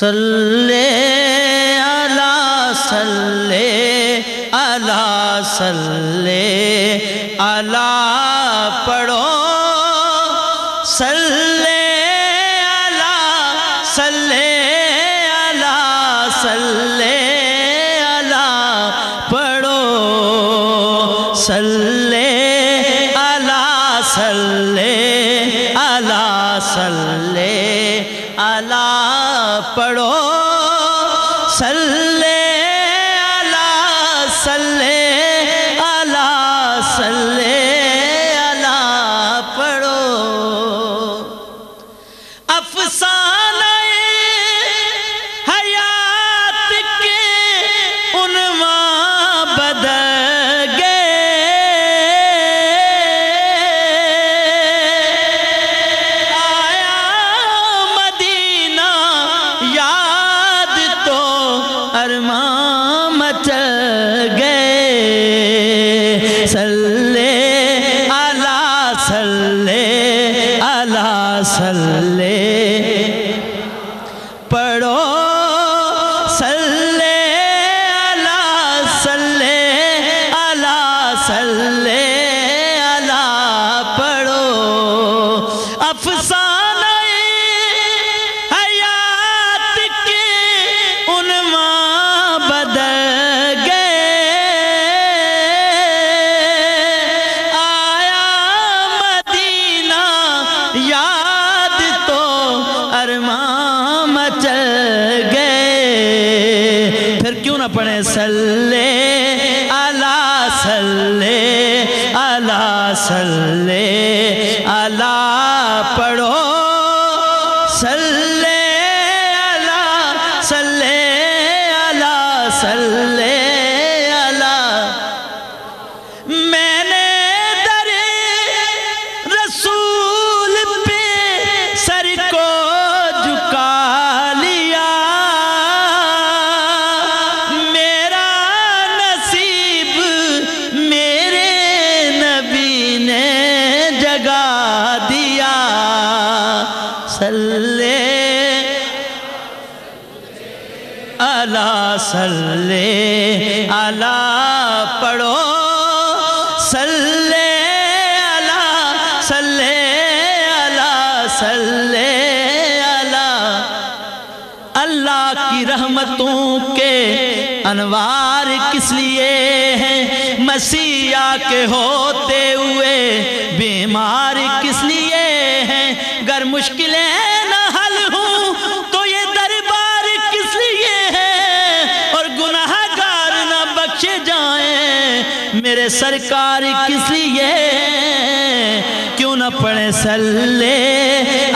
صلی علی صلی علی صلی علی پڑھو صلی علی صلی علی صلی علی پڑھو صلی علی صلی علی صلی علی پڑھو صلی علی صلی علی صلی علی پڑھو افسانہ حیات کے عنوان بدل گئے آیا مدینہ یاد تو ارمان مچل گئے صلی علی صلی علی صلی پڑھو صلی علی صلی علی صلی علی پڑھو افسانہ حیات کے عنوان بدل گئے آیا مدینہ یاد تو ارمان مچل گئے پھر کیوں نہ پڑھیں صلی علی صلی علی صلی علی پڑھو صلی علی صلی علی صلی علی میں نے در رسول پہ سر کو جھکا لیا میرا نصیب میرے نبی نے جگا دیا صلی علی صلی علی پڑھو صلی علی صلی علی صلی علی اللہ کی رحمتوں کے انوار کس لیے ہیں مسیح کے ہوتے ہوئے بیمار کس لیے ہیں گر مشکلیں نہ حل ہوں تو یہ دربار کس لیے ہے اور گناہگار نہ بخشے جائیں میرے سرکار کس لیے کیوں نہ پڑھیں صلی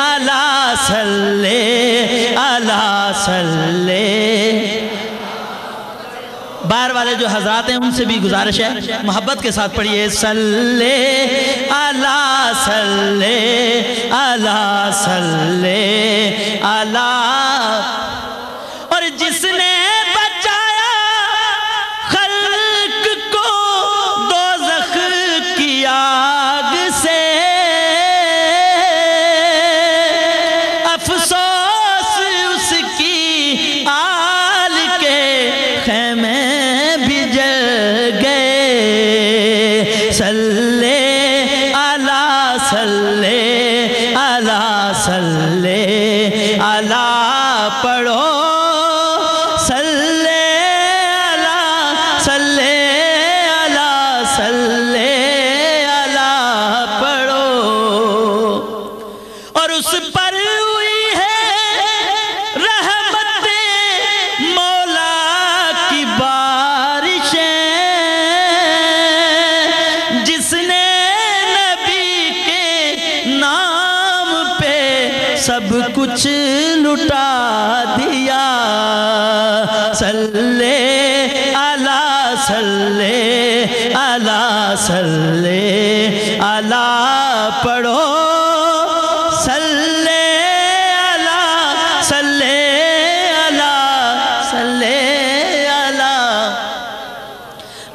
علی صلی علی صلی باہر والے جو حضرات ہیں ان سے بھی گزارش ہے محبت کے ساتھ پڑھیے صلی علی صلی علی صلی علی اور جس نے بچایا خلق کو دوزخ کی آگ سے افسوس اس کی آل کے خیمے صلی علی صلی علی صلی علی پڑھو صلی علی صلی علی صلی علی پڑھو اور اس پر ہوئی ہے رحمت مولا کی بارشیں جس نے نبی کے نام پہ سب کچھ لٹا دیا صلی علی صلی علی صلی علی پڑھو صلی علی صلی علی صلی علی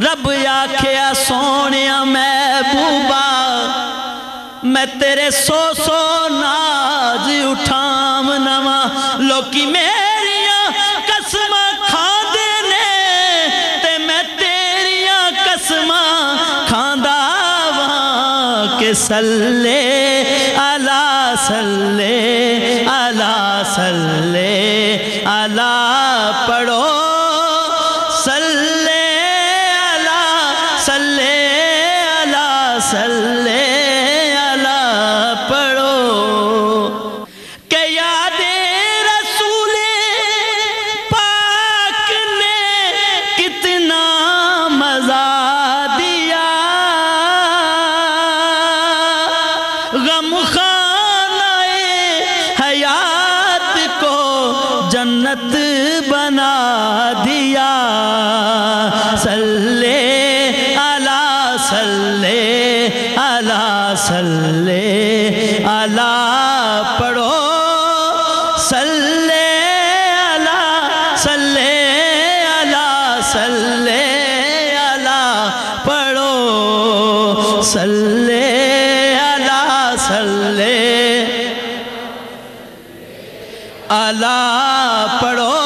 رب آکھیا سونیا محبوبہ میں تیرے سو ناز اٹھام نواں لوکی میری کہ صلی علی صلی علی صلی علی پڑھو صلی علی صلی علی صلی علی پڑھو کہ یاد رسول پاک نے کتنا مزہ دیا غم خانہ حیات کو جنت بنا دیا صلی علی صلی علی صلی علی پڑھو صلی علی صلی علی صلی علی پڑھو صلی علی صلی علی پڑھو